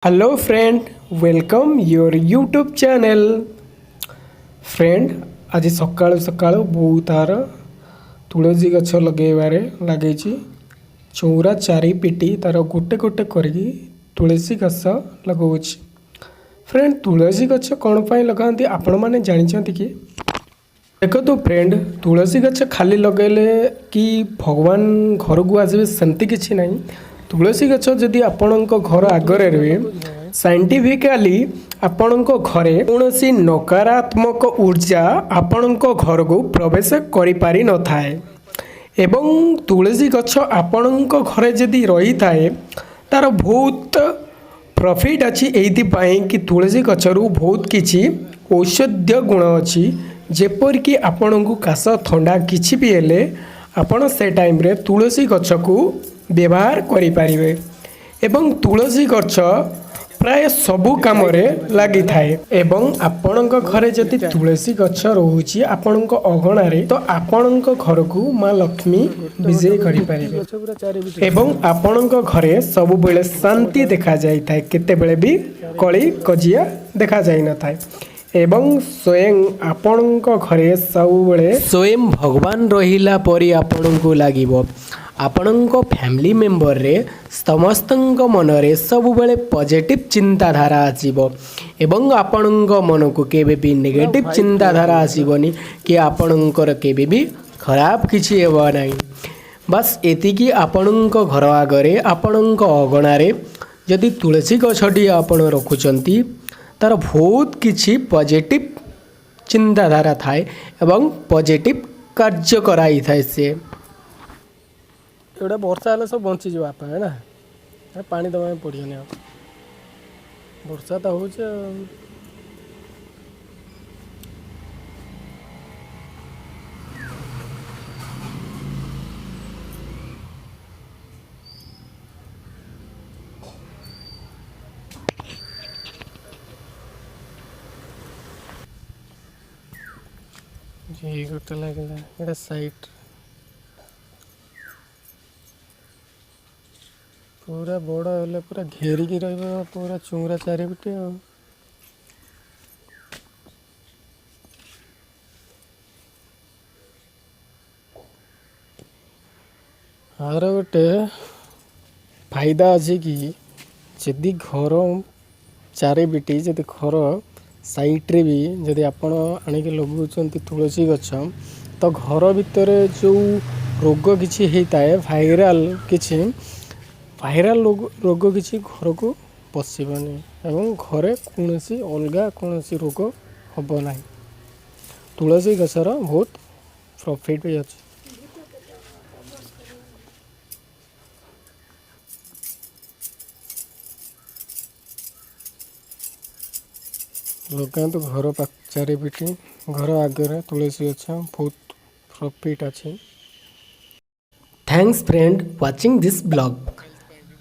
Hello friend, welcome your YouTube channel. Friend, आज सकाळु सकाळु बहुत तार तुलसी गछ लगेबारे लगे चौरा चारि पिटी तार गोटे गोटे करके तुलसी गछ लगाऊँच। फ्रेंड, तुलसी गछ कौन पाई लगाती आपण मैंने जानते कि? देखो तो फ्रेंड, तुलसी गछ खाली लगेले कि भगवान घर को आसबे सेमती किसी ना। तुलसी गछ जदि आपणक घर आगरे रहे, साइंटिफिकाली आपणक घरे कौनसी नकारात्मक ऊर्जा आपणक घर को प्रवेश करि पारि न थाए। एवं तुलसी गछ आपणक घरे जदि रही थाए तार बहुत प्रॉफिट अच्छी एइथिपाई कि तुलसी गछरु बहुत किछि औषधीय गुण अच्छी, जेपरिक आपण को काश थंडा किछि भी हेले आपण से टाइम रे तुलसी गछ को व्यवहार करि पारिबे। एवं तुलसी गछ प्राय सबु काम रे लागि थाए। एवं आपणक घरे जदि तुलसी गछ रहूची आपणक अगणा रे, तो आपणक घर को माँ लक्ष्मी विजय करि पारिबे। एवं आपणक घरे सब बेले शांति देखा जाय थाए, केते बेले भी कली कजिया देखा जाय न थाए। एवं स्वयं आपणक घरे सब बेले स्वयं भगवान रहिला परी आपणको लागिबो। आपणक फैमिली मेंबर रे समस्तଙ୍କ मनरे सबुबले पॉजिटिव चिंताधारा आसीबो। एवं आपणक मन को केबे भी नेगेटिव चिंताधारा आसीबोनी कि आपणकर केबे भी खराब किछि हेबो नाही। बस एतिकी आपणक घर आगरे आपणक अगणारे जदि तुलसी गछटी आपण रखुचंती तार बहुत किछि पॉजिटिव चिंताधारा थाए एवं पॉजिटिव कार्य कराई थाए। से एटा वर्षा हेल्ला सब बंची जो आप है ना, पानी दवा पड़ियोनी। वर्षा तो हो गोटे लगे साइट पूरा बड़ हेल्ले पूरा घेरिकी रहा पूरा चौरा चारिपटे। आर गोटे फायदा अच्छे कि जदि घर चारिपटे जदि घर साइट्रे भी जदि आपण आनिक लगाउछंती तुलसी गछ, तो घर भितर जो रोग किछि होता है भाइराल रोग किसी घर को पशिबनी एवं घरे कौनसी अलगा कौनसी रोग हम ना। तुलसी गछर बहुत प्रॉफिट भी अच्छे। लगातु घर चारिपिटी घर आगे तुलसी गछ बहुत प्रॉफिट अच्छे। Thanks friend watching this blog.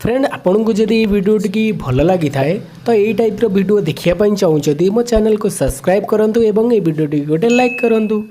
Friend, आपन को जदि वीडियो टी भल लगी थाए तो यही टाइप वीडियो देखिया चाहूँ मो चैनल को सब्सक्राइब करंतु एवं ये वीडियो टी गोटे लाइक करंतु।